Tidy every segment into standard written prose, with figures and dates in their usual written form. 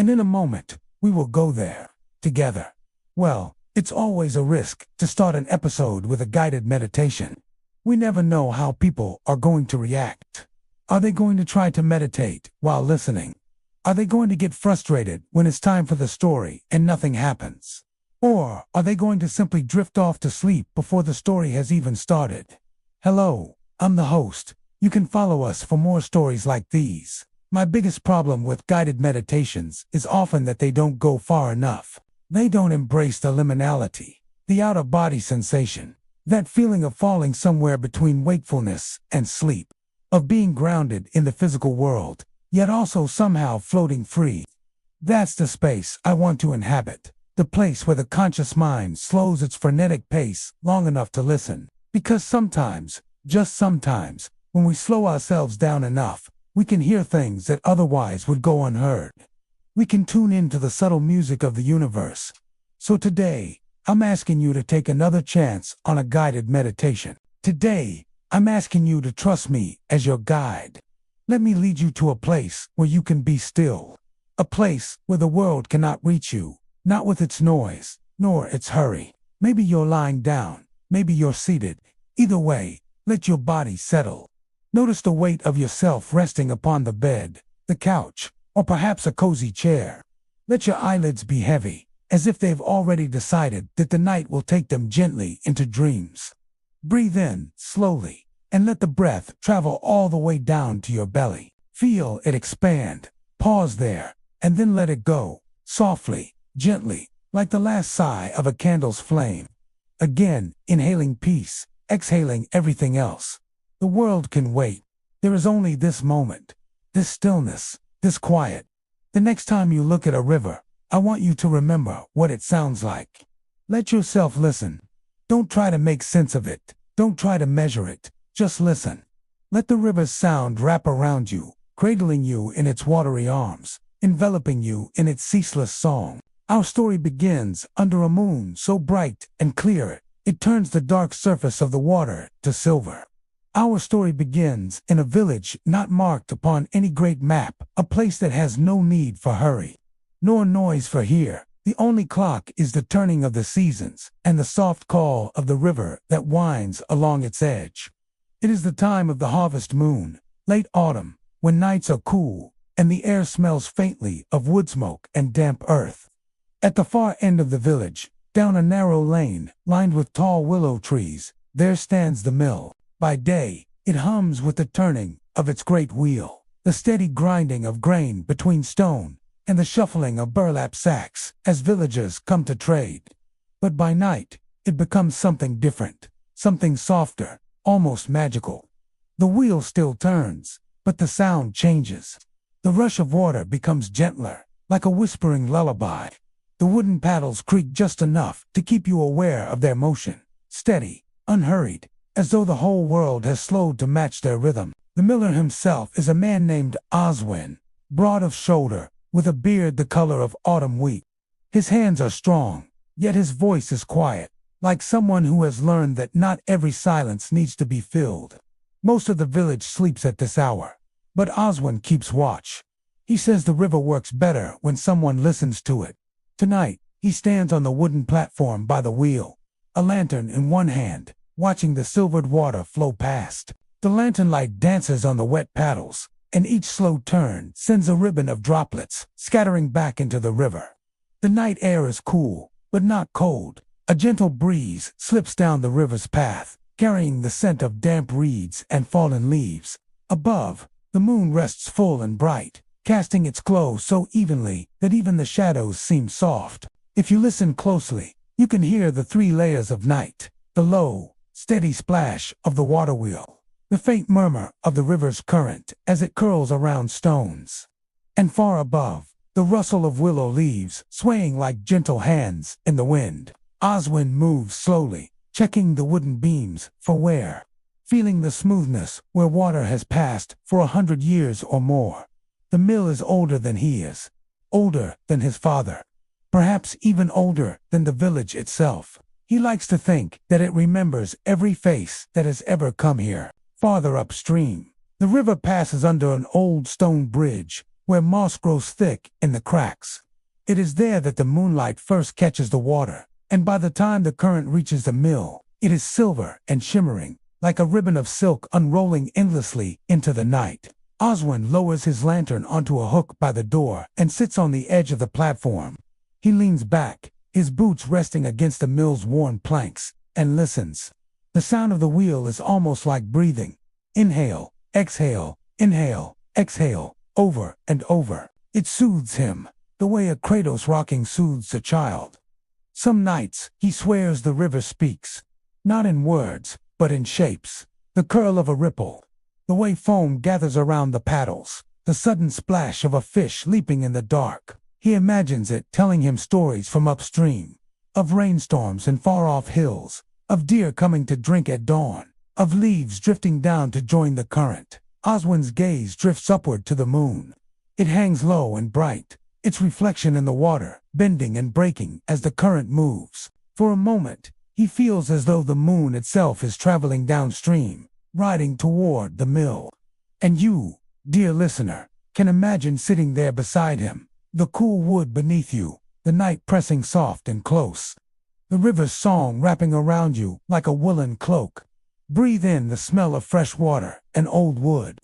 and in a moment, we will go there, together. Well, it's always a risk to start an episode with a guided meditation. We never know how people are going to react. Are they going to try to meditate while listening? Are they going to get frustrated when it's time for the story and nothing happens? Or are they going to simply drift off to sleep before the story has even started? Hello, I'm the host. You can follow us for more stories like these. My biggest problem with guided meditations is often that they don't go far enough. They don't embrace the liminality, the out-of-body sensation, that feeling of falling somewhere between wakefulness and sleep, of being grounded in the physical world, yet also somehow floating free. That's the space I want to inhabit, the place where the conscious mind slows its frenetic pace long enough to listen. Because sometimes, just sometimes, when we slow ourselves down enough, we can hear things that otherwise would go unheard. We can tune into the subtle music of the universe. So today, I'm asking you to take another chance on a guided meditation. Today, I'm asking you to trust me as your guide. Let me lead you to a place where you can be still. A place where the world cannot reach you, not with its noise, nor its hurry. Maybe you're lying down, maybe you're seated. Either way, let your body settle. Notice the weight of yourself resting upon the bed, the couch, or perhaps a cozy chair. Let your eyelids be heavy, as if they've already decided that the night will take them gently into dreams. Breathe in, slowly, and let the breath travel all the way down to your belly. Feel it expand. Pause there, and then let it go, softly, gently, like the last sigh of a candle's flame. Again, inhaling peace, exhaling everything else. The world can wait. There is only this moment, this stillness, this quiet. The next time you look at a river, I want you to remember what it sounds like. Let yourself listen. Don't try to make sense of it. Don't try to measure it. Just listen. Let the river's sound wrap around you, cradling you in its watery arms, enveloping you in its ceaseless song. Our story begins under a moon so bright and clear, it turns the dark surface of the water to silver. Our story begins in a village not marked upon any great map, a place that has no need for hurry, nor noise for here. The only clock is the turning of the seasons and the soft call of the river that winds along its edge. It is the time of the harvest moon, late autumn, when nights are cool and the air smells faintly of wood smoke and damp earth. At the far end of the village, down a narrow lane lined with tall willow trees, there stands the mill. By day, it hums with the turning of its great wheel, the steady grinding of grain between stone, and the shuffling of burlap sacks as villagers come to trade. But by night, it becomes something different, something softer, almost magical. The wheel still turns, but the sound changes. The rush of water becomes gentler, like a whispering lullaby. The wooden paddles creak just enough to keep you aware of their motion, steady, unhurried, as though the whole world has slowed to match their rhythm. The miller himself is a man named Oswin, broad of shoulder, with a beard the color of autumn wheat. His hands are strong, yet his voice is quiet, like someone who has learned that not every silence needs to be filled. Most of the village sleeps at this hour, but Oswin keeps watch. He says the river works better when someone listens to it. Tonight, he stands on the wooden platform by the wheel, a lantern in one hand, watching the silvered water flow past. The lantern light dances on the wet paddles, and each slow turn sends a ribbon of droplets scattering back into the river. The night air is cool, but not cold. A gentle breeze slips down the river's path, carrying the scent of damp reeds and fallen leaves. Above, the moon rests full and bright, casting its glow so evenly that even the shadows seem soft. If you listen closely, you can hear the 3 layers of night, the low, steady splash of the waterwheel, the faint murmur of the river's current as it curls around stones. And far above, the rustle of willow leaves swaying like gentle hands in the wind. Oswin moves slowly, checking the wooden beams for wear, feeling the smoothness where water has passed for 100 years or more. The mill is older than he is, older than his father, perhaps even older than the village itself. He likes to think that it remembers every face that has ever come here. Farther upstream, the river passes under an old stone bridge, where moss grows thick in the cracks. It is there that the moonlight first catches the water, and by the time the current reaches the mill, it is silver and shimmering, like a ribbon of silk unrolling endlessly into the night. Oswin lowers his lantern onto a hook by the door and sits on the edge of the platform. He leans back, his boots resting against the mill's worn planks, and listens. The sound of the wheel is almost like breathing. Inhale, exhale, over and over. It soothes him, the way a cradle's rocking soothes a child. Some nights, he swears the river speaks, not in words, but in shapes. The curl of a ripple, the way foam gathers around the paddles, the sudden splash of a fish leaping in the dark. He imagines it telling him stories from upstream, of rainstorms in far-off hills, of deer coming to drink at dawn, of leaves drifting down to join the current. Oswin's gaze drifts upward to the moon. It hangs low and bright, its reflection in the water, bending and breaking as the current moves. For a moment, he feels as though the moon itself is traveling downstream, riding toward the mill. And you, dear listener, can imagine sitting there beside him, the cool wood beneath you, the night pressing soft and close, the river's song wrapping around you like a woolen cloak. Breathe in the smell of fresh water and old wood.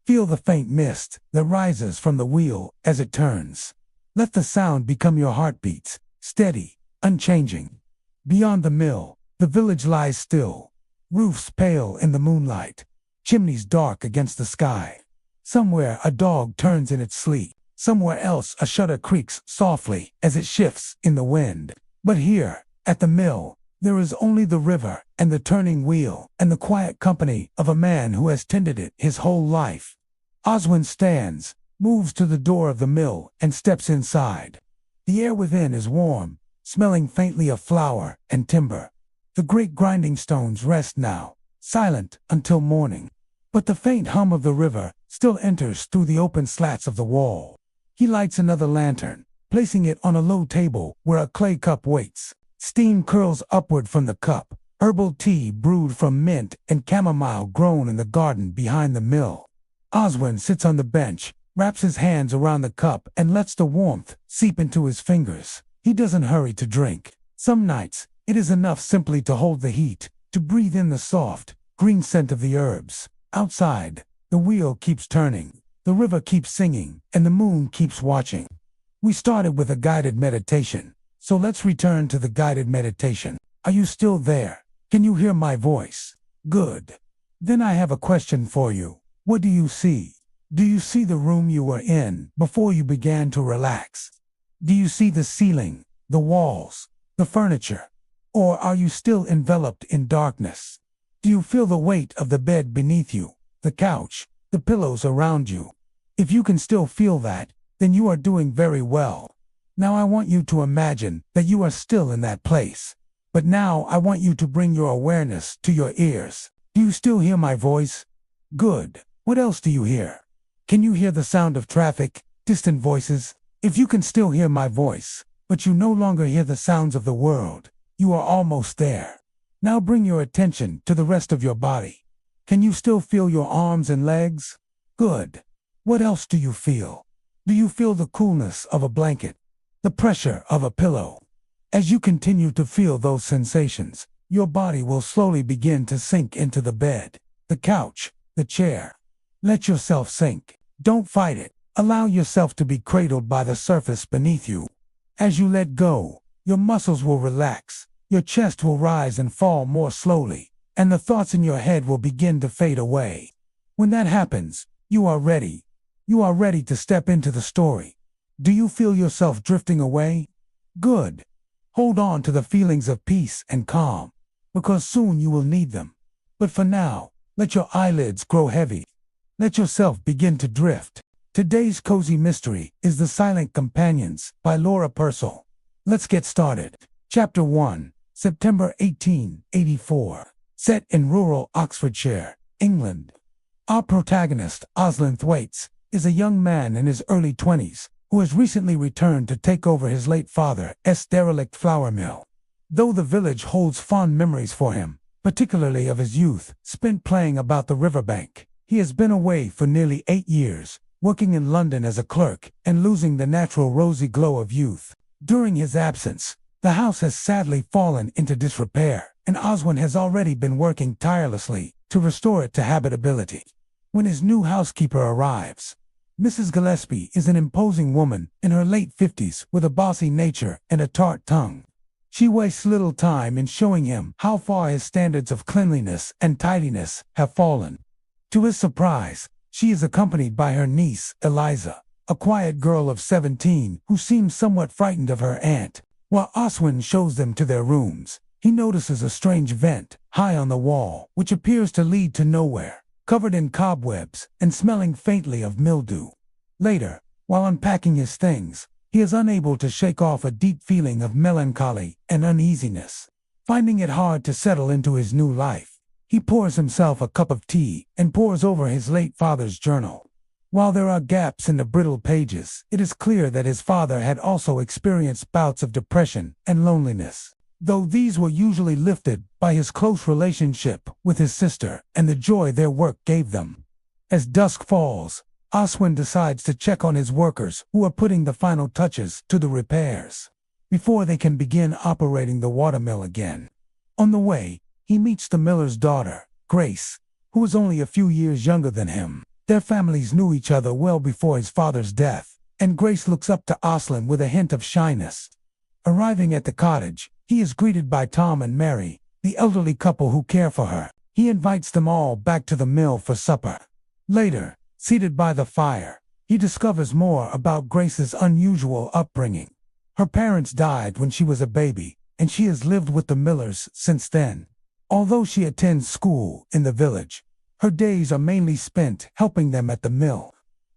Feel the faint mist that rises from the wheel as it turns. Let the sound become your heartbeats, steady, unchanging. Beyond the mill, the village lies still, roofs pale in the moonlight, chimneys dark against the sky. Somewhere a dog turns in its sleep, somewhere else a shutter creaks softly as it shifts in the wind. But here, at the mill, there is only the river and the turning wheel and the quiet company of a man who has tended it his whole life. Oswin stands, moves to the door of the mill, and steps inside. The air within is warm, smelling faintly of flour and timber. The great grinding stones rest now, silent until morning. But the faint hum of the river still enters through the open slats of the wall. He lights another lantern, placing it on a low table where a clay cup waits. Steam curls upward from the cup, herbal tea brewed from mint and chamomile grown in the garden behind the mill. Oswin sits on the bench, wraps his hands around the cup and lets the warmth seep into his fingers. He doesn't hurry to drink. Some nights, it is enough simply to hold the heat, to breathe in the soft, green scent of the herbs. Outside, the wheel keeps turning, the river keeps singing, and the moon keeps watching. We started with a guided meditation. So let's return to the guided meditation. Are you still there? Can you hear my voice? Good. Then I have a question for you. What do you see? Do you see the room you were in before you began to relax? Do you see the ceiling, the walls, the furniture? Or are you still enveloped in darkness? Do you feel the weight of the bed beneath you, the couch, the pillows around you? If you can still feel that, then you are doing very well. Now I want you to imagine that you are still in that place. But now I want you to bring your awareness to your ears. Do you still hear my voice? Good. What else do you hear? Can you hear the sound of traffic, distant voices? If you can still hear my voice, but you no longer hear the sounds of the world, you are almost there. Now bring your attention to the rest of your body. Can you still feel your arms and legs? Good. What else do you feel? Do you feel the coolness of a blanket? The pressure of a pillow? As you continue to feel those sensations, your body will slowly begin to sink into the bed, the couch, the chair. Let yourself sink. Don't fight it. Allow yourself to be cradled by the surface beneath you. As you let go, your muscles will relax, your chest will rise and fall more slowly, and the thoughts in your head will begin to fade away. When that happens, you are ready. You are ready to step into the story. Do you feel yourself drifting away? Good. Hold on to the feelings of peace and calm, because soon you will need them. But for now, let your eyelids grow heavy. Let yourself begin to drift. Today's cozy mystery is The Silent Companions by Laura Purcell. Let's get started. Chapter 1, September 1884. Set in rural Oxfordshire, England. Our protagonist, Oswin Thwaites, is a young man in his early 20s, who has recently returned to take over his late father's derelict flour mill. Though the village holds fond memories for him, particularly of his youth spent playing about the riverbank, he has been away for nearly 8 years, working in London as a clerk and losing the natural rosy glow of youth. During his absence, the house has sadly fallen into disrepair, and Oswin has already been working tirelessly to restore it to habitability. When his new housekeeper arrives, Mrs. Gillespie is an imposing woman in her late 50s with a bossy nature and a tart tongue. She wastes little time in showing him how far his standards of cleanliness and tidiness have fallen. To his surprise, she is accompanied by her niece, Eliza, a quiet girl of 17 who seems somewhat frightened of her aunt. While Oswin shows them to their rooms, he notices a strange vent high on the wall, which appears to lead to nowhere, covered in cobwebs and smelling faintly of mildew. Later, while unpacking his things, he is unable to shake off a deep feeling of melancholy and uneasiness. Finding it hard to settle into his new life, he pours himself a cup of tea and pores over his late father's journal. While there are gaps in the brittle pages, it is clear that his father had also experienced bouts of depression and loneliness, though these were usually lifted by his close relationship with his sister and the joy their work gave them. As dusk falls, Oswin decides to check on his workers who are putting the final touches to the repairs before they can begin operating the watermill again. On the way, he meets the miller's daughter, Grace, who is only a few years younger than him. Their families knew each other well before his father's death, and Grace looks up to Oswin with a hint of shyness. Arriving at the cottage, he is greeted by Tom and Mary, the elderly couple who care for her. He invites them all back to the mill for supper. Later, seated by the fire, he discovers more about Grace's unusual upbringing. Her parents died when she was a baby, and she has lived with the Millers since then. Although she attends school in the village, her days are mainly spent helping them at the mill.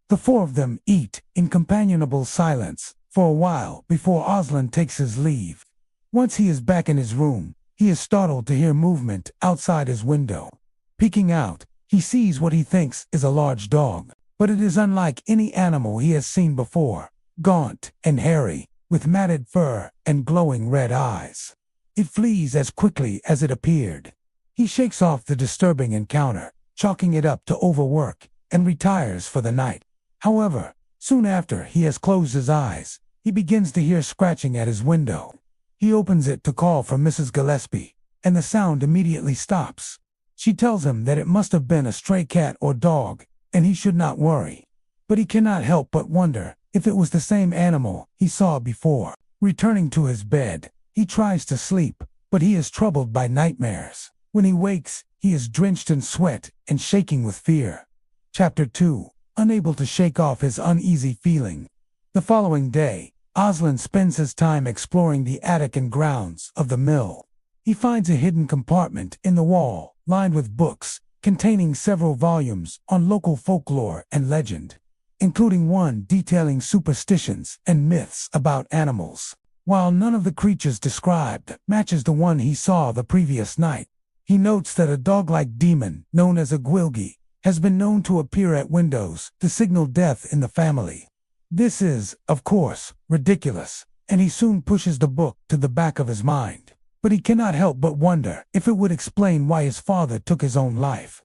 The four of them eat in companionable silence for a while before Oswin takes his leave. Once he is back in his room, he is startled to hear movement outside his window. Peeking out, he sees what he thinks is a large dog, but it is unlike any animal he has seen before, gaunt and hairy, with matted fur and glowing red eyes. It flees as quickly as it appeared. He shakes off the disturbing encounter, chalking it up to overwork, and retires for the night. However, soon after he has closed his eyes, he begins to hear scratching at his window. He opens it to call for Mrs. Gillespie, and the sound immediately stops. She tells him that it must have been a stray cat or dog, and he should not worry. But he cannot help but wonder if it was the same animal he saw before. Returning to his bed, he tries to sleep, but he is troubled by nightmares. When he wakes, he is drenched in sweat and shaking with fear. Chapter 2. Unable to shake off his uneasy feeling. The following day, Oswin spends his time exploring the attic and grounds of the mill. He finds a hidden compartment in the wall, lined with books, containing several volumes on local folklore and legend, including one detailing superstitions and myths about animals. While none of the creatures described matches the one he saw the previous night, he notes that a dog-like demon, known as a gwilgi, has been known to appear at windows to signal death in the family. This is, of course, ridiculous, and he soon pushes the book to the back of his mind. But he cannot help but wonder if it would explain why his father took his own life.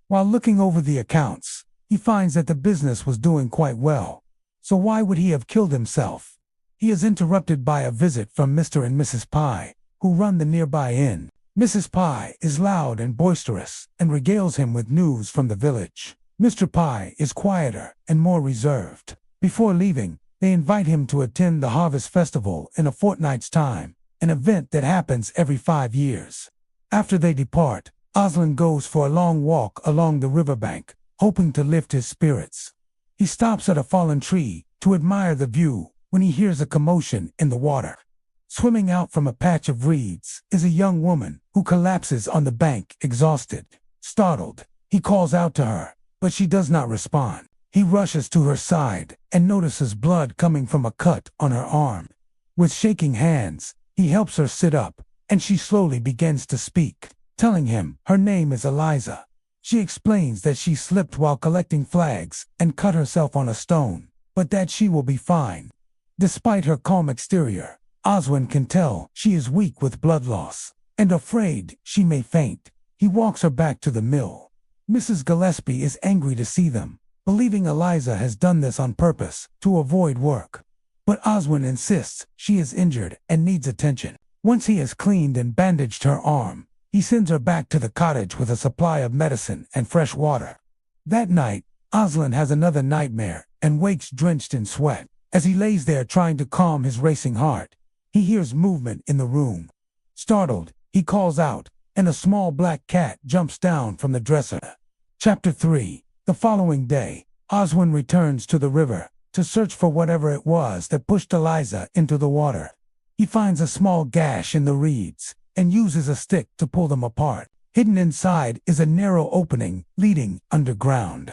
While looking over the accounts, he finds that the business was doing quite well. So why would he have killed himself? He is interrupted by a visit from Mr. and Mrs. Pye, who run the nearby inn. Mrs. Pye is loud and boisterous and regales him with news from the village. Mr. Pye is quieter and more reserved. Before leaving, they invite him to attend the Harvest Festival in a fortnight's time, an event that happens every 5 years. After they depart, Oswin goes for a long walk along the riverbank, hoping to lift his spirits. He stops at a fallen tree to admire the view when he hears a commotion in the water. Swimming out from a patch of reeds is a young woman who collapses on the bank, exhausted. Startled, he calls out to her, but she does not respond. He rushes to her side and notices blood coming from a cut on her arm. With shaking hands, he helps her sit up, and she slowly begins to speak, telling him her name is Eliza. She explains that she slipped while collecting flags and cut herself on a stone, but that she will be fine. Despite her calm exterior, Oswin can tell she is weak with blood loss, and afraid she may faint. He walks her back to the mill. Mrs. Gillespie is angry to see them, believing Eliza has done this on purpose to avoid work. But Oswin insists she is injured and needs attention. Once he has cleaned and bandaged her arm, he sends her back to the cottage with a supply of medicine and fresh water. That night, Aslan has another nightmare and wakes drenched in sweat. As he lays there trying to calm his racing heart, he hears movement in the room. Startled, he calls out, and a small black cat jumps down from the dresser. Chapter 3. The following day, Oswin returns to the river to search for whatever it was that pushed Eliza into the water. He finds a small gash in the reeds and uses a stick to pull them apart. Hidden inside is a narrow opening leading underground.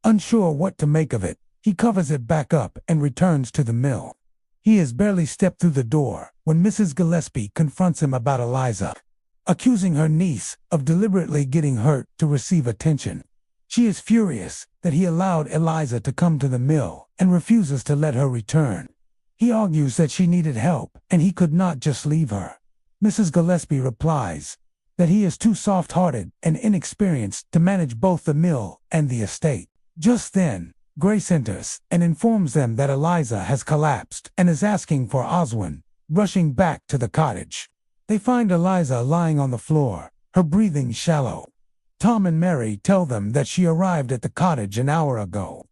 Unsure what to make of it, he covers it back up and returns to the mill. He has barely stepped through the door when Mrs. Gillespie confronts him about Eliza, accusing her niece of deliberately getting hurt to receive attention. She is furious that he allowed Eliza to come to the mill and refuses to let her return. He argues that she needed help and he could not just leave her. Mrs. Gillespie replies that he is too soft-hearted and inexperienced to manage both the mill and the estate. Just then, Grace enters and informs them that Eliza has collapsed and is asking for Oswin, rushing back to the cottage. They find Eliza lying on the floor, her breathing shallow. Tom and Mary tell them that she arrived at the cottage an hour ago.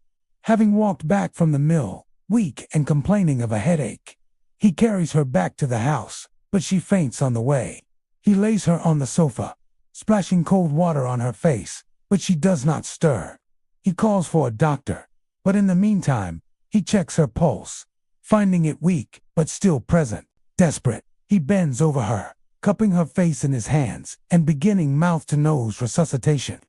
Having walked back from the mill, weak and complaining of a headache, he carries her back to the house, but she faints on the way. He lays her on the sofa, splashing cold water on her face, but she does not stir. He calls for a doctor, but in the meantime, he checks her pulse, finding it weak but still present. Desperate, he bends over her, cupping her face in his hands and beginning mouth-to-nose resuscitation.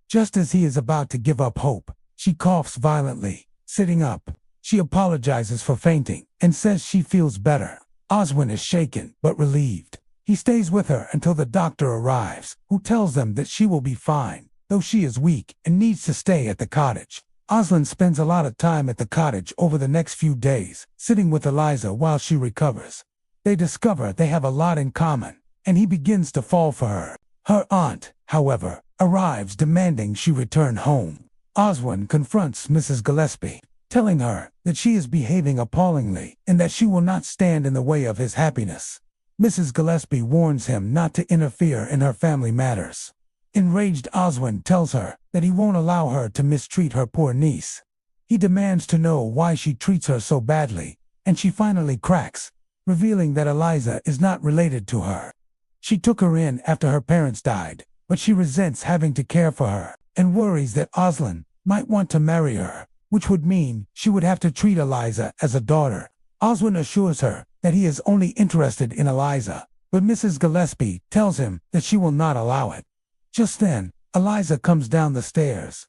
Just as he is about to give up hope, she coughs violently. Sitting up, she apologizes for fainting and says she feels better. Oswin is shaken but relieved. He stays with her until the doctor arrives, who tells them that she will be fine, though she is weak and needs to stay at the cottage. Aslan spends a lot of time at the cottage over the next few days, sitting with Eliza while she recovers. They discover they have a lot in common, and he begins to fall for her. Her aunt, however, arrives demanding she return home. Oswin confronts Mrs. Gillespie, telling her that she is behaving appallingly and that she will not stand in the way of his happiness. Mrs. Gillespie warns him not to interfere in her family matters. Enraged Oswin tells her that he won't allow her to mistreat her poor niece. He demands to know why she treats her so badly, and she finally cracks, revealing that Eliza is not related to her. She took her in after her parents died, but she resents having to care for her and worries that Aslan might want to marry her, which would mean she would have to treat Eliza as a daughter. Oswin assures her that he is only interested in Eliza, but Mrs. Gillespie tells him that she will not allow it. Just then, Eliza comes down the stairs.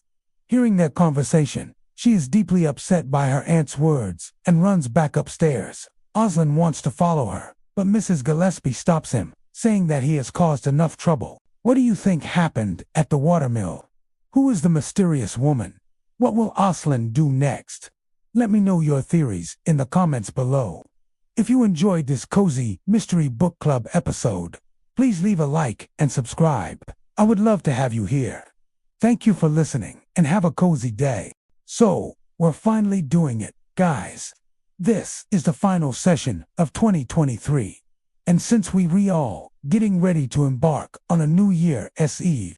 Hearing their conversation, she is deeply upset by her aunt's words and runs back upstairs. Aslan wants to follow her, but Mrs. Gillespie stops him, saying that he has caused enough trouble. What do you think happened at the watermill? Who is the mysterious woman? What will Aslan do next? Let me know your theories in the comments below. If you enjoyed this cozy mystery book club episode, please leave a like and subscribe. I would love to have you here. Thank you for listening and have a cozy day. So, we're finally doing it, guys. This is the final session of 2023. And since we all getting ready to embark on a New Year's Eve,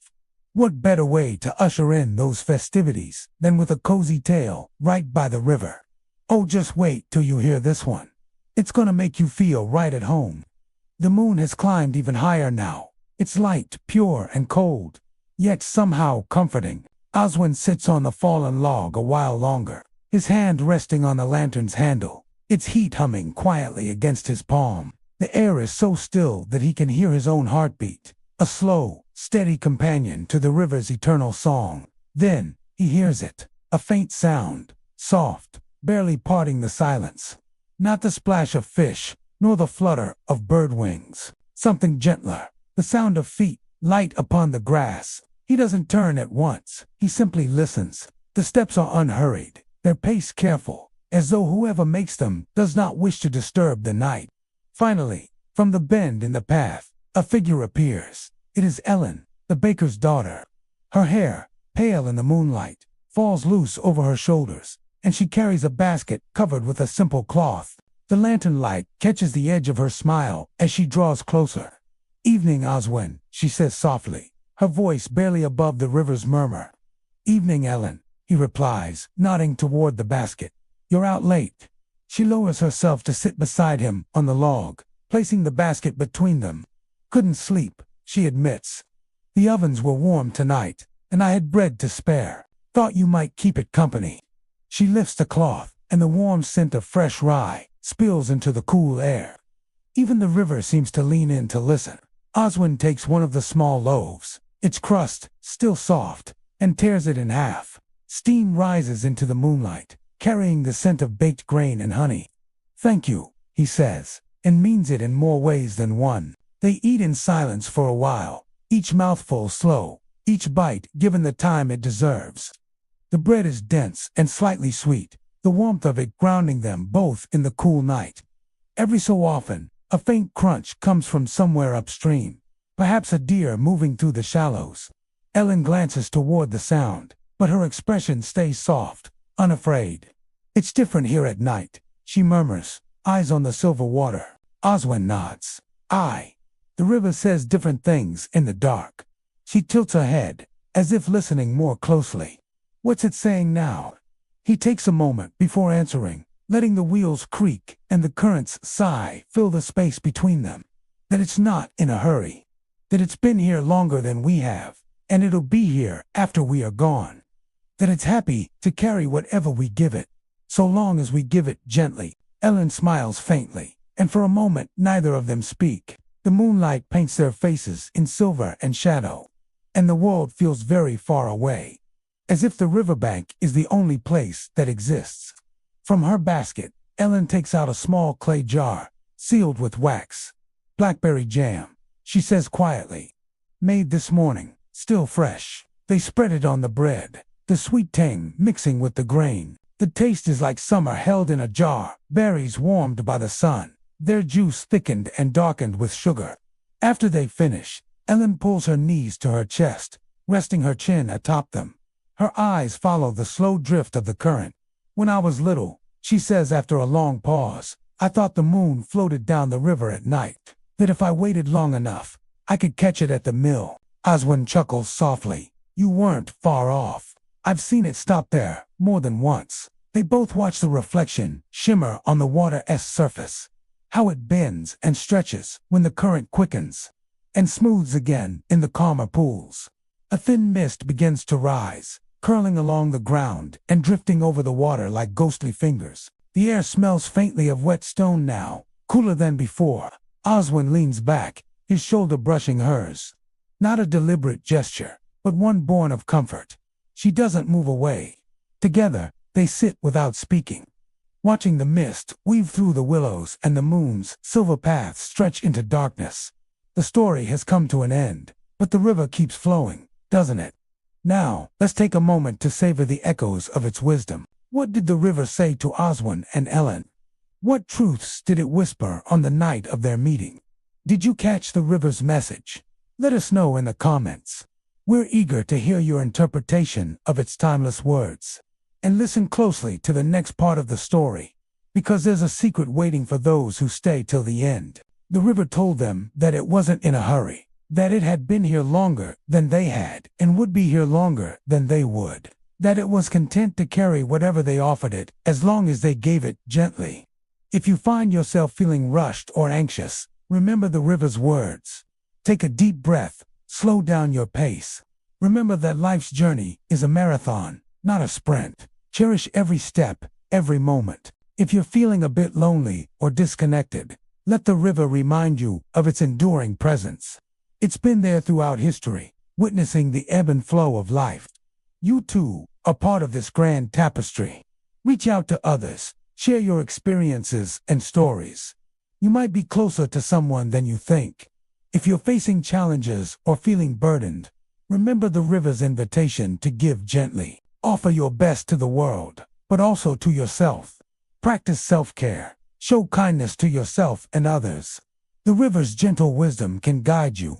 what better way to usher in those festivities than with a cozy tale right by the river? Oh, just wait till you hear this one. It's gonna make you feel right at home. The moon has climbed even higher now. It's light, pure, and cold, yet somehow comforting. Oswin sits on the fallen log a while longer, his hand resting on the lantern's handle, its heat humming quietly against his palm. The air is so still that he can hear his own heartbeat, a slow, steady companion to the river's eternal song. Then, he hears it, a faint sound, soft, barely parting the silence. Not the splash of fish, nor the flutter of bird wings. Something gentler, the sound of feet, light upon the grass. He doesn't turn at once, he simply listens. The steps are unhurried, their pace careful, as though whoever makes them does not wish to disturb the night. Finally, from the bend in the path, a figure appears. It is Ellen, the baker's daughter. Her hair, pale in the moonlight, falls loose over her shoulders, and she carries a basket covered with a simple cloth. The lantern light catches the edge of her smile as she draws closer. "Evening, Oswin," she says softly, her voice barely above the river's murmur. "Evening, Ellen," he replies, nodding toward the basket. "You're out late." She lowers herself to sit beside him on the log, placing the basket between them. "Couldn't sleep," she admits. "The ovens were warm tonight, and I had bread to spare. Thought you might keep it company." She lifts the cloth, and the warm scent of fresh rye spills into the cool air. Even the river seems to lean in to listen. Oswin takes one of the small loaves, its crust still soft, and tears it in half. Steam rises into the moonlight, carrying the scent of baked grain and honey. "Thank you," he says, and means it in more ways than one. They eat in silence for a while, each mouthful slow, each bite given the time it deserves. The bread is dense and slightly sweet, the warmth of it grounding them both in the cool night. Every so often, a faint crunch comes from somewhere upstream, perhaps a deer moving through the shallows. Ellen glances toward the sound, but her expression stays soft, unafraid. "It's different here at night," she murmurs, eyes on the silver water. Oswin nods. "Aye." The river says different things in the dark. She tilts her head, as if listening more closely. What's it saying now? He takes a moment before answering, letting the wheels creak and the current's sigh fill the space between them. That it's not in a hurry. That it's been here longer than we have, and it'll be here after we are gone. That it's happy to carry whatever we give it, so long as we give it gently. Ellen smiles faintly, and for a moment neither of them speak. The moonlight paints their faces in silver and shadow, and the world feels very far away, as if the riverbank is the only place that exists. From her basket, Ellen takes out a small clay jar, sealed with wax. "Blackberry jam," she says quietly. "Made this morning, still fresh." They spread it on the bread, the sweet tang mixing with the grain. The taste is like summer held in a jar, berries warmed by the sun, their juice thickened and darkened with sugar. After they finish, Ellen pulls her knees to her chest, resting her chin atop them. Her eyes follow the slow drift of the current. "When I was little," she says after a long pause, "I thought the moon floated down the river at night, that if I waited long enough, I could catch it at the mill." Oswin chuckles softly. "You weren't far off. I've seen it stop there more than once." They both watch the reflection shimmer on the water's surface, how it bends and stretches when the current quickens, and smooths again in the calmer pools. A thin mist begins to rise, curling along the ground and drifting over the water like ghostly fingers. The air smells faintly of wet stone now, cooler than before. Oswin leans back, his shoulder brushing hers. Not a deliberate gesture, but one born of comfort. She doesn't move away. Together, they sit without speaking, watching the mist weave through the willows and the moon's silver path stretch into darkness. The story has come to an end, but the river keeps flowing, doesn't it? Now, let's take a moment to savor the echoes of its wisdom. What did the river say to Oswin and Ellen? What truths did it whisper on the night of their meeting? Did you catch the river's message? Let us know in the comments. We're eager to hear your interpretation of its timeless words. And listen closely to the next part of the story, because there's a secret waiting for those who stay till the end. The river told them that it wasn't in a hurry, that it had been here longer than they had and would be here longer than they would, that it was content to carry whatever they offered it as long as they gave it gently. If you find yourself feeling rushed or anxious, remember the river's words. Take a deep breath, slow down your pace. Remember that life's journey is a marathon, not a sprint. Cherish every step, every moment. If you're feeling a bit lonely or disconnected, let the river remind you of its enduring presence. It's been there throughout history, witnessing the ebb and flow of life. You too are part of this grand tapestry. Reach out to others, share your experiences and stories. You might be closer to someone than you think. If you're facing challenges or feeling burdened, remember the river's invitation to give gently. Offer your best to the world, but also to yourself. Practice self-care. Show kindness to yourself and others. The river's gentle wisdom can guide you.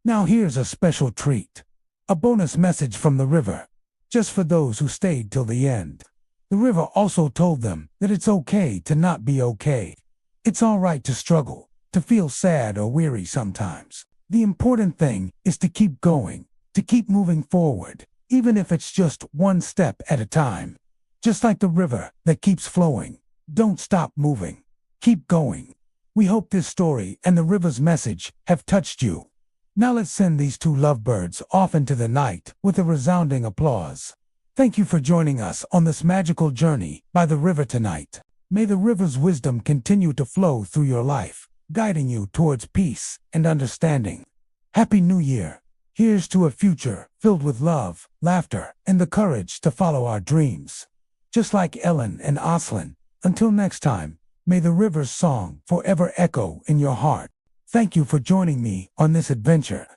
Now here's a special treat. A bonus message from the river. just for those who stayed till the end. The river also told them that it's okay to not be okay. It's all right to struggle, to feel sad or weary sometimes. The important thing is to keep going, to keep moving forward, even if it's just one step at a time. Just like the river that keeps flowing. Don't stop moving. Keep going. We hope this story and the river's message have touched you. Now let's send these two lovebirds off into the night with a resounding applause. Thank you for joining us on this magical journey by the river tonight. May the river's wisdom continue to flow through your life, guiding you towards peace and understanding. Happy New Year. Here's to a future filled with love, laughter, and the courage to follow our dreams. Just like Ellen and Aslan, until next time, may the river's song forever echo in your heart. Thank you for joining me on this adventure.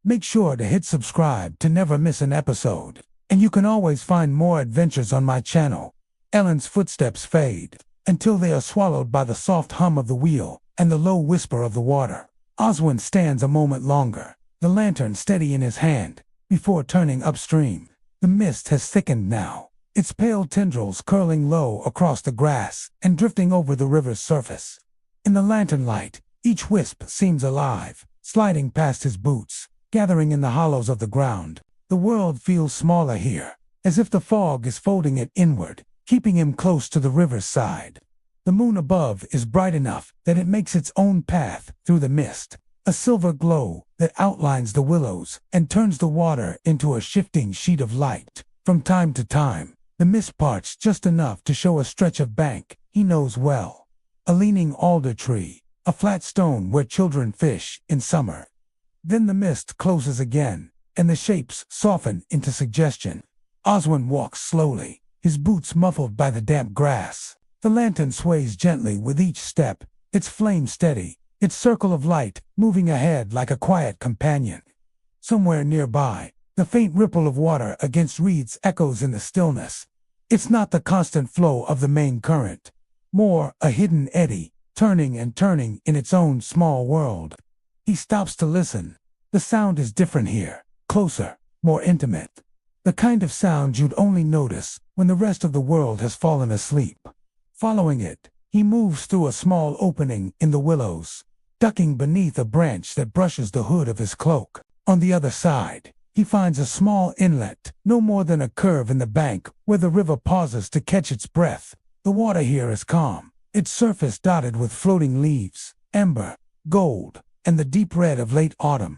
Make sure to hit subscribe to never miss an episode. And you can always find more adventures on my channel. Ellen's footsteps fade until they are swallowed by the soft hum of the wheel and the low whisper of the water. Oswin stands a moment longer, the lantern steady in his hand, before turning upstream. The mist has thickened now, its pale tendrils curling low across the grass and drifting over the river's surface. In the lantern light, each wisp seems alive, sliding past his boots, gathering in the hollows of the ground. The world feels smaller here, as if the fog is folding it inward, keeping him close to the river's side. The moon above is bright enough that it makes its own path through the mist, a silver glow that outlines the willows and turns the water into a shifting sheet of light. From time to time, the mist parts just enough to show a stretch of bank he knows well. A leaning alder tree, a flat stone where children fish in summer. Then the mist closes again, and the shapes soften into suggestion. Oswin walks slowly, his boots muffled by the damp grass. The lantern sways gently with each step, its flame steady, its circle of light moving ahead like a quiet companion. Somewhere nearby, the faint ripple of water against reeds echoes in the stillness. It's not the constant flow of the main current, more a hidden eddy, turning and turning in its own small world. He stops to listen. The sound is different here. Closer, more intimate. The kind of sound you'd only notice when the rest of the world has fallen asleep. Following it, he moves through a small opening in the willows, ducking beneath a branch that brushes the hood of his cloak. On the other side, he finds a small inlet, no more than a curve in the bank where the river pauses to catch its breath. The water here is calm, its surface dotted with floating leaves, amber, gold, and the deep red of late autumn.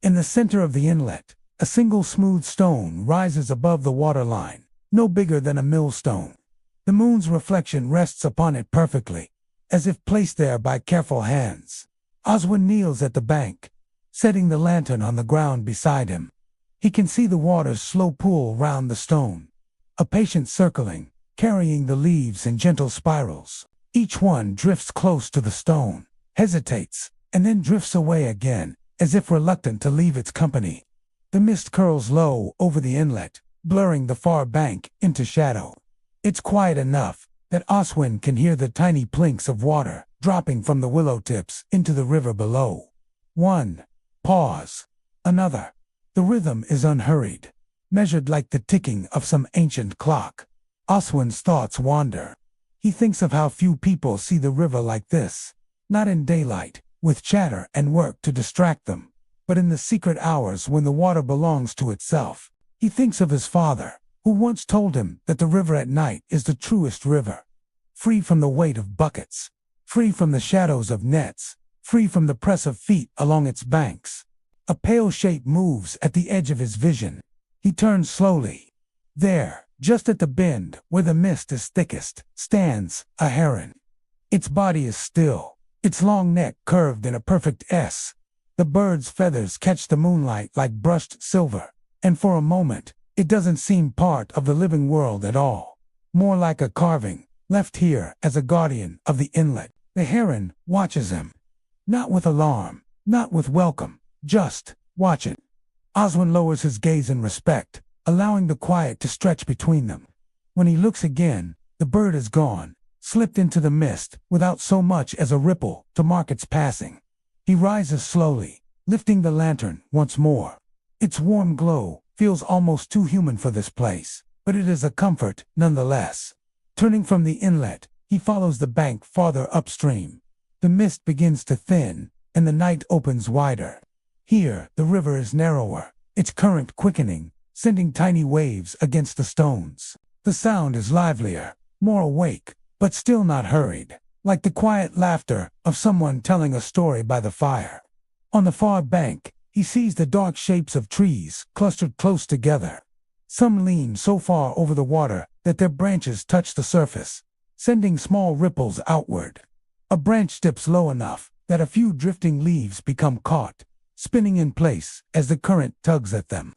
In the center of the inlet, a single smooth stone rises above the waterline, no bigger than a millstone. The moon's reflection rests upon it perfectly, as if placed there by careful hands. Oswin kneels at the bank, setting the lantern on the ground beside him. He can see the water's slow pool round the stone, a patient circling, carrying the leaves in gentle spirals. Each one drifts close to the stone, hesitates, and then drifts away again, as if reluctant to leave its company. The mist curls low over the inlet, blurring the far bank into shadow. It's quiet enough that Oswin can hear the tiny plinks of water dropping from the willow tips into the river below. One pause, another. The rhythm is unhurried, measured like the ticking of some ancient clock. Oswin's thoughts wander. He thinks of how few people see the river like this, not in daylight, with chatter and work to distract them, but in the secret hours when the water belongs to itself. He thinks of his father, who once told him that the river at night is the truest river, free from the weight of buckets, free from the shadows of nets, free from the press of feet along its banks. A pale shape moves at the edge of his vision. He turns slowly. There, just at the bend where the mist is thickest, stands a heron. Its body is still, its long neck curved in a perfect S. The bird's feathers catch the moonlight like brushed silver, and for a moment, it doesn't seem part of the living world at all. More like a carving, left here as a guardian of the inlet. The heron watches him. Not with alarm, not with welcome, just watching. Oswin lowers his gaze in respect, allowing the quiet to stretch between them. When he looks again, the bird is gone, slipped into the mist without so much as a ripple to mark its passing. He rises slowly, lifting the lantern once more. Its warm glow, feels almost too human for this place, but it is a comfort nonetheless. Turning from the inlet, he follows the bank farther upstream. The mist begins to thin, and the night opens wider. Here, the river is narrower, its current quickening, sending tiny waves against the stones. The sound is livelier, more awake, but still not hurried, like the quiet laughter of someone telling a story by the fire. On the far bank, he sees the dark shapes of trees clustered close together. Some lean so far over the water that their branches touch the surface, sending small ripples outward. A branch dips low enough that a few drifting leaves become caught, spinning in place as the current tugs at them.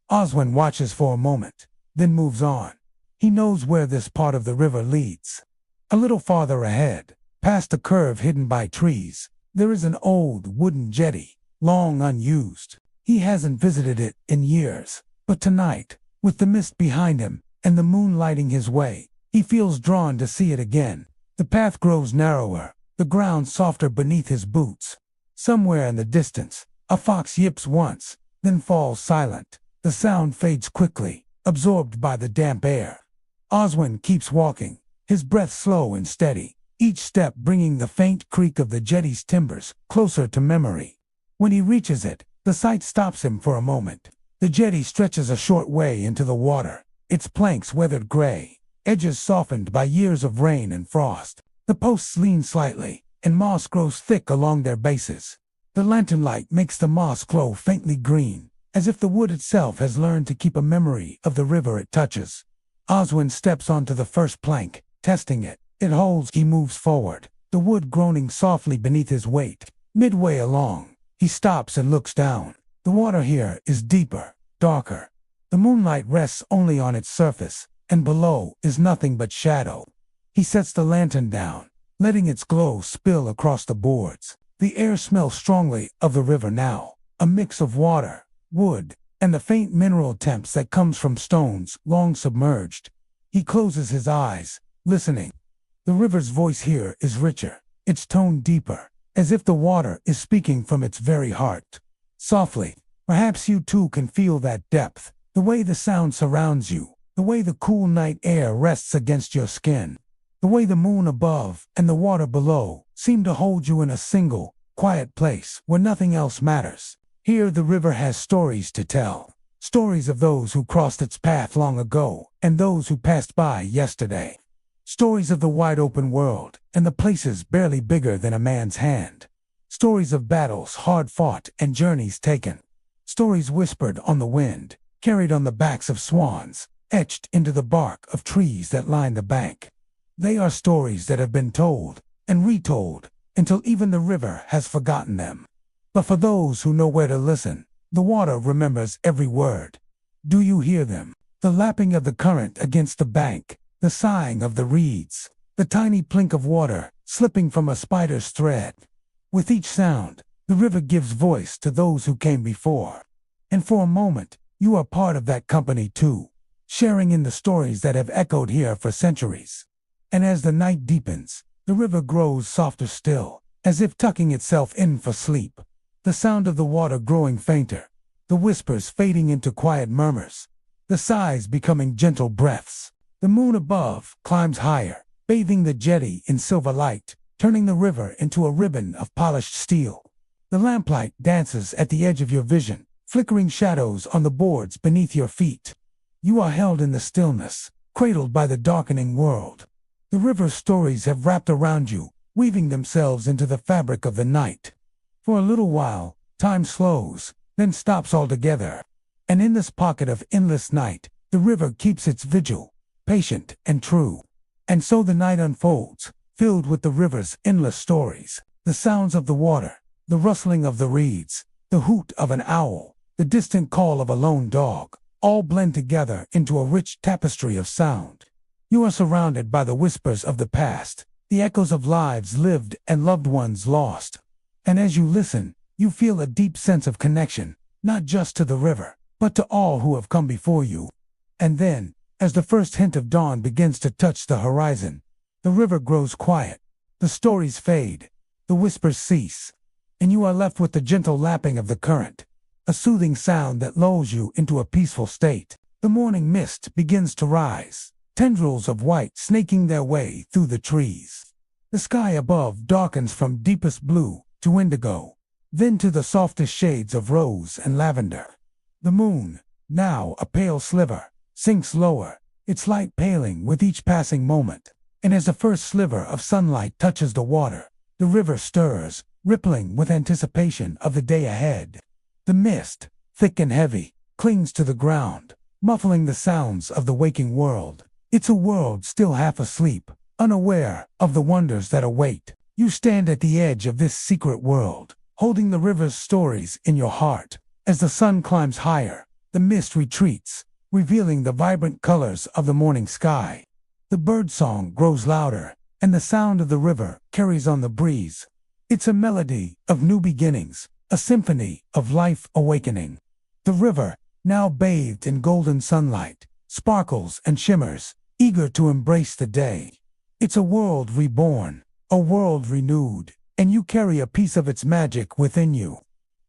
Oswin watches for a moment, then moves on. He knows where this part of the river leads. A little farther ahead, past a curve hidden by trees, there is an old wooden jetty, long unused. He hasn't visited it in years, but tonight, with the mist behind him and the moon lighting his way, he feels drawn to see it again. The path grows narrower, the ground softer beneath his boots. Somewhere in the distance, a fox yips once, then falls silent. The sound fades quickly, absorbed by the damp air. Oswin keeps walking, his breath slow and steady, each step bringing the faint creak of the jetty's timbers closer to memory. When he reaches it, the sight stops him for a moment. The jetty stretches a short way into the water, its planks weathered gray, edges softened by years of rain and frost. The posts lean slightly, and moss grows thick along their bases. The lantern light makes the moss glow faintly green, as if the wood itself has learned to keep a memory of the river it touches. Oswin steps onto the first plank, testing it. It holds. He moves forward, the wood groaning softly beneath his weight. Midway along, he stops and looks down. The water here is deeper, darker. The moonlight rests only on its surface, and below is nothing but shadow. He sets the lantern down, letting its glow spill across the boards. The air smells strongly of the river now, a mix of water, wood, and the faint mineral temps that comes from stones long submerged. He closes his eyes, listening. The river's voice here is richer, its tone deeper, as if the water is speaking from its very heart. Softly, perhaps you too can feel that depth, the way the sound surrounds you, the way the cool night air rests against your skin, the way the moon above and the water below seem to hold you in a single, quiet place where nothing else matters. Here the river has stories to tell, stories of those who crossed its path long ago and those who passed by yesterday. Stories of the wide open world and the places barely bigger than a man's hand. Stories of battles hard fought and journeys taken. Stories whispered on the wind, carried on the backs of swans, etched into the bark of trees that line the bank. They are stories that have been told and retold until even the river has forgotten them. But for those who know where to listen, the water remembers every word. Do you hear them? The lapping of the current against the bank, the sighing of the reeds, the tiny plink of water slipping from a spider's thread. With each sound, the river gives voice to those who came before. And for a moment, you are part of that company too, sharing in the stories that have echoed here for centuries. And as the night deepens, the river grows softer still, as if tucking itself in for sleep. The sound of the water growing fainter, the whispers fading into quiet murmurs, the sighs becoming gentle breaths. The moon above climbs higher, bathing the jetty in silver light, turning the river into a ribbon of polished steel. The lamplight dances at the edge of your vision, flickering shadows on the boards beneath your feet. You are held in the stillness, cradled by the darkening world. The river's stories have wrapped around you, weaving themselves into the fabric of the night. For a little while, time slows, then stops altogether. And in this pocket of endless night, the river keeps its vigil, patient and true. And so the night unfolds, filled with the river's endless stories, the sounds of the water, the rustling of the reeds, the hoot of an owl, the distant call of a lone dog, all blend together into a rich tapestry of sound. You are surrounded by the whispers of the past, the echoes of lives lived and loved ones lost. And as you listen, you feel a deep sense of connection, not just to the river, but to all who have come before you. And then, as the first hint of dawn begins to touch the horizon, the river grows quiet, the stories fade, the whispers cease, and you are left with the gentle lapping of the current, a soothing sound that lulls you into a peaceful state. The morning mist begins to rise, tendrils of white snaking their way through the trees. The sky above darkens from deepest blue to indigo, then to the softest shades of rose and lavender. The moon, now a pale sliver, sinks lower, its light paling with each passing moment, and as the first sliver of sunlight touches the water, the river stirs, rippling with anticipation of the day ahead. The mist, thick and heavy, clings to the ground, muffling the sounds of the waking world. It's a world still half asleep, unaware of the wonders that await. You stand at the edge of this secret world, holding the river's stories in your heart. As the sun climbs higher, the mist retreats, revealing the vibrant colors of the morning sky. The birdsong grows louder, and the sound of the river carries on the breeze. It's a melody of new beginnings, a symphony of life awakening. The river, now bathed in golden sunlight, sparkles and shimmers, eager to embrace the day. It's a world reborn, a world renewed, and you carry a piece of its magic within you.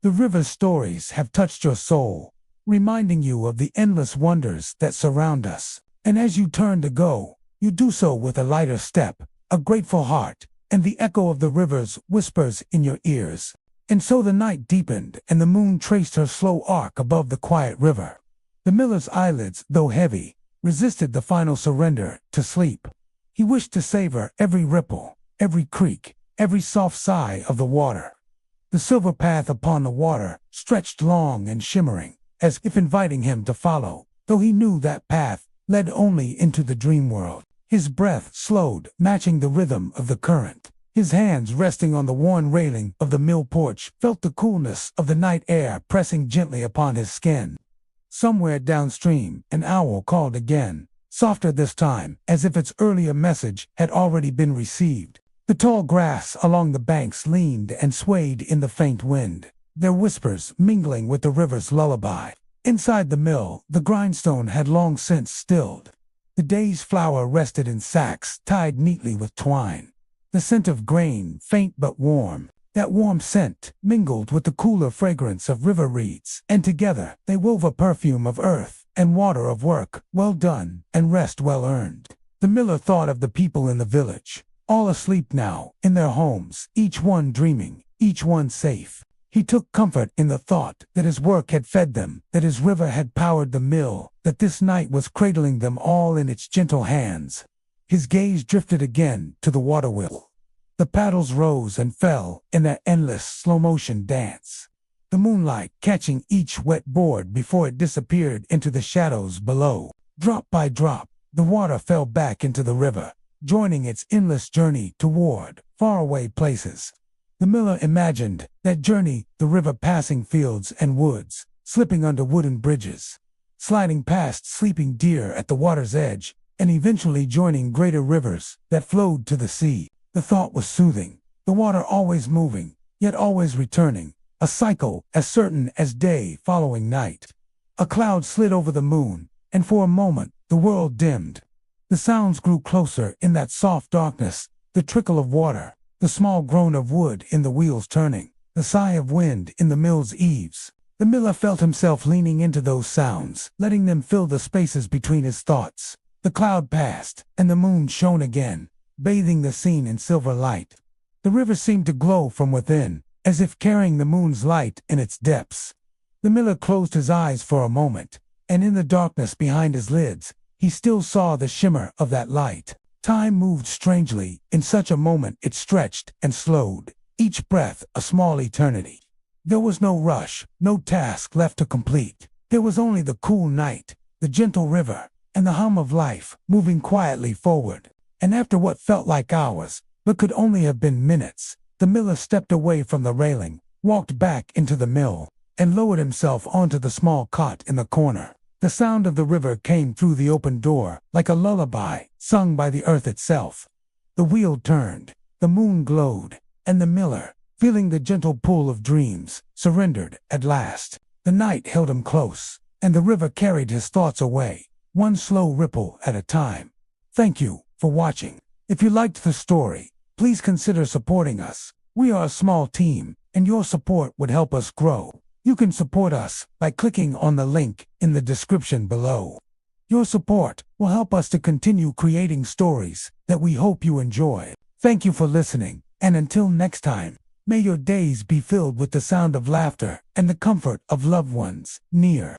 The river's stories have touched your soul, reminding you of the endless wonders that surround us. And as you turn to go, you do so with a lighter step, a grateful heart, and the echo of the river's whispers in your ears. And so the night deepened, and the moon traced her slow arc above the quiet river. The miller's eyelids, though heavy, resisted the final surrender to sleep. He wished to savor every ripple, every creak, every soft sigh of the water. The silver path upon the water stretched long and shimmering, as if inviting him to follow, though he knew that path led only into the dream world. His breath slowed, matching the rhythm of the current. His hands resting on the worn railing of the mill porch felt the coolness of the night air pressing gently upon his skin. Somewhere downstream, an owl called again, softer this time, as if its earlier message had already been received. The tall grass along the banks leaned and swayed in the faint wind, their whispers mingling with the river's lullaby. Inside the mill, the grindstone had long since stilled. The day's flour rested in sacks tied neatly with twine. The scent of grain, faint but warm, that warm scent mingled with the cooler fragrance of river reeds, and together they wove a perfume of earth and water, of work well done and rest well earned. The miller thought of the people in the village, all asleep now in their homes, each one dreaming, each one safe. He took comfort in the thought that his work had fed them, that his river had powered the mill, that this night was cradling them all in its gentle hands. His gaze drifted again to the Waterwheel. The paddles rose and fell in that endless slow-motion dance. The moonlight catching each wet board before it disappeared into the shadows below. Drop by drop, the water fell back into the river, joining its endless journey toward faraway places. The miller imagined that journey, the river passing fields and woods, slipping under wooden bridges, sliding past sleeping deer at the water's edge, and eventually joining greater rivers that flowed to the sea. The thought was soothing, the water always moving, yet always returning, a cycle as certain as day following night. A cloud slid over the moon, and for a moment the world dimmed. The sounds grew closer in that soft darkness, the trickle of water, the small groan of wood in the wheels turning, the sigh of wind in the mill's eaves. The miller felt himself leaning into those sounds, letting them fill the spaces between his thoughts. The cloud passed, and the moon shone again, bathing the scene in silver light. The river seemed to glow from within, as if carrying the moon's light in its depths. The miller closed his eyes for a moment, and in the darkness behind his lids, he still saw the shimmer of that light. Time moved strangely. In such a moment it stretched and slowed, each breath a small eternity. There was no rush, no task left to complete. There was only the cool night, the gentle river, and the hum of life moving quietly forward. And after what felt like hours, but could only have been minutes, the miller stepped away from the railing, walked back into the mill, and lowered himself onto the small cot in the corner. The sound of the river came through the open door, like a lullaby, sung by the earth itself. The wheel turned, the moon glowed, and the miller, feeling the gentle pull of dreams, surrendered at last. The night held him close, and the river carried his thoughts away, one slow ripple at a time. Thank you for watching. If you liked the story, please consider supporting us. We are a small team, and your support would help us grow. You can support us by clicking on the link in the description below. Your support will help us to continue creating stories that we hope you enjoy. Thank you for listening, and until next time, may your days be filled with the sound of laughter and the comfort of loved ones near.